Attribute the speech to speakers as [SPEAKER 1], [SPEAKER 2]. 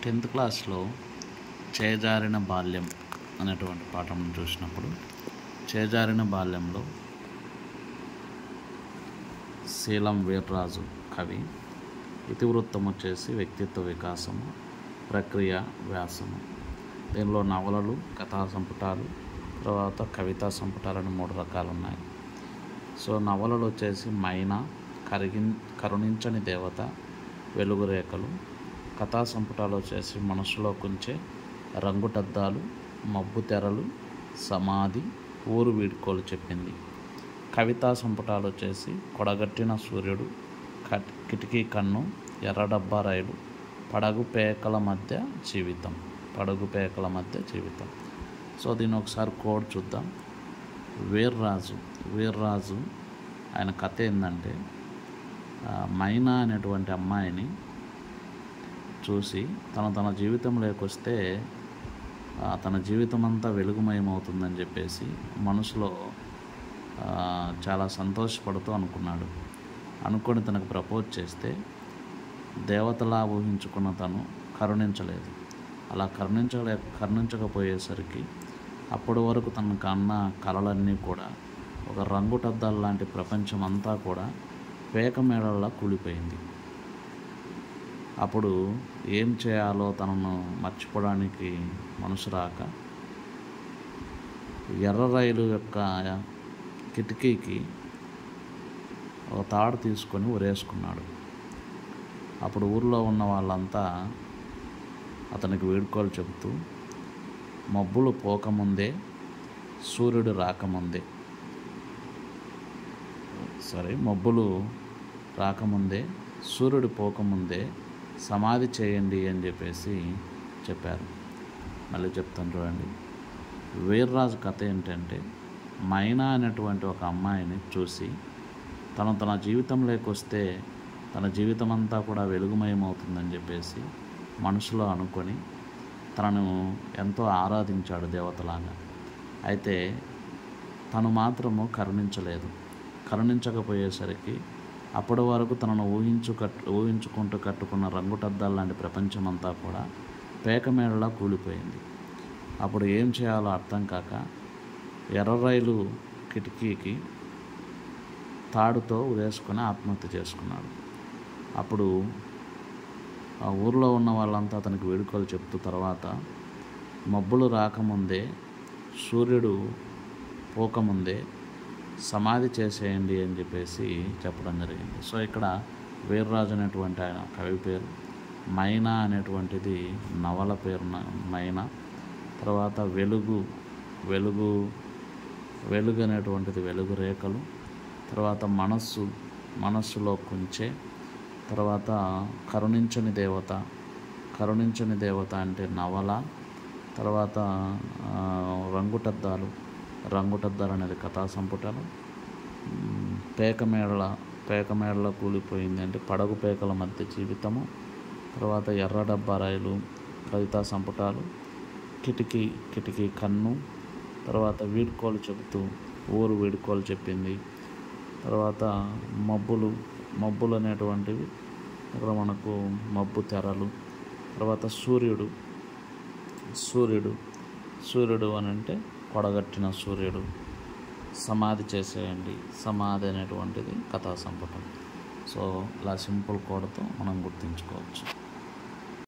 [SPEAKER 1] 10th క్లాస్లో చేజారిన బాల్యం అనేటువంటి పాఠం చూసినప్పుడు చేజారిన బాల్యంలో శీలం వీర్రాజు కవి ఇతివృత్తం వచ్చేసి వ్యక్తిత్వ వికాసము, ప్రక్రియ, వ్యాసము. దీనిలో నవలలు, కథా సంపుటాలు, తర్వాత కవితా సంపుటాలని 3 రకాలు ఉన్నాయి. సో నవలలు వచ్చేసి మైనా, కరుణించని దేవత, వెలుగు రేఖలు. కథా సంపుటాలు వచ్చేసి మనసులో కుంచే, రంగుటద్దాలు, మబ్బు తెరలు, సమాధి, ఊరు వీడ్కోలు చెప్పింది. కవితా సంపుటాలు వచ్చేసి కొడగట్టిన సూర్యుడు, కిటికీ కన్ను, ఎర్రడబ్బా రైలు, పడగు పేకల మధ్య జీవితం. సో దీన్ని ఒకసారి కోడ్ చూద్దాం. వీర్రాజు ఆయన కథ ఏంటంటే, మైనా అనేటువంటి అమ్మాయిని చూసి తన జీవితంలోకి వస్తే తన జీవితం అంతా వెలుగుమయమవుతుందని చెప్పేసి మనసులో చాలా సంతోషపడుతూ అనుకొని తనకు ప్రపోజ్ చేస్తే దేవతలా ఊహించుకున్న తను కరుణించలేదు. అలా కరుణించకపోయేసరికి అప్పటి వరకు తనకు కన్న కలలన్నీ కూడా ఒక రంగుటద్దాల లాంటి ప్రపంచం అంతా కూడా పేకమేళలా కూలిపోయింది. అప్పుడు ఏం చేయాలో తనను మర్చిపోవడానికి మనసు రాక ఎర్ర రైలు యొక్క కిటికీకి ఒక తాడు తీసుకొని ఉరేసుకున్నాడు. అప్పుడు ఊర్లో ఉన్న వాళ్ళంతా అతనికి వీడ్కోలు చెబుతూ, మబ్బులు పోకముందే, సూర్యుడు రాకముందే, మబ్బులు రాకముందే, సూర్యుడు పోకముందే సమాధి చేయండి అని చెప్పేసి చెప్పారు. మళ్ళీ చెప్తాను చూడండి. వీర్రాజు కథ ఏంటంటే, మైనా అనేటువంటి ఒక అమ్మాయిని చూసి తన జీవితంలోకి వస్తే తన జీవితం అంతా కూడా వెలుగుమయమవుతుందని చెప్పేసి మనసులో అనుకొని తనను ఎంతో ఆరాధించాడు దేవతలాగా. అయితే తను మాత్రము కరుణించకపోయేసరికి అప్పటి వరకు తనను ఊహించుకుంటూ కట్టుకున్న రంగుటద్దాల లాంటి ప్రపంచం అంతా కూడా పేకమేళలా కూలిపోయింది. అప్పుడు ఏం చేయాలో అర్థం కాక ఎర్ర రైలు కిటికీకి తాడుతో ఉరేసుకొని ఆత్మహత్య చేసుకున్నాడు. అప్పుడు ఆ ఊర్లో ఉన్న వాళ్ళంతా అతనికి వేడుకలు చెప్తూ తర్వాత మబ్బులు రాకముందే, సూర్యుడు పోకముందే సమాధి చేసేయండి అని చెప్పేసి చెప్పడం జరిగింది. సో ఇక్కడ వీర్రాజు అనేటువంటి ఆయన కవి పేరు, మైనా అనేటువంటిది నవల పేరు మైనా, తర్వాత వెలుగు అనేటువంటిది వెలుగు రేఖలు, తర్వాత మనస్సులో కుంచే, తర్వాత కరుణించని దేవత అంటే నవల, తర్వాత రంగుటద్దాలు అనేది కథా సంపుటాలు, పేకమేళలా కూలిపోయింది అంటే పడగు పేకల మధ్య జీవితము, తర్వాత ఎర్రడబ్బా రైలు కవితా సంపుటాలు, కిటికీ కన్ను, తర్వాత వీడ్కోలు చెబుతూ ఊరు వీడ్కోలు చెప్పింది, తర్వాత మబ్బులు అనేటువంటివి ఇక్కడ మనకు మబ్బు తెరలు, తర్వాత సూర్యుడు అని అంటే కొడగట్టిన సూర్యుడు, సమాధి చేసేయండి, సమాధి అనేటువంటిది కథా సంపుటం. సో ఇలా సింపుల్ కోడ్తో మనం గుర్తుంచుకోవచ్చు.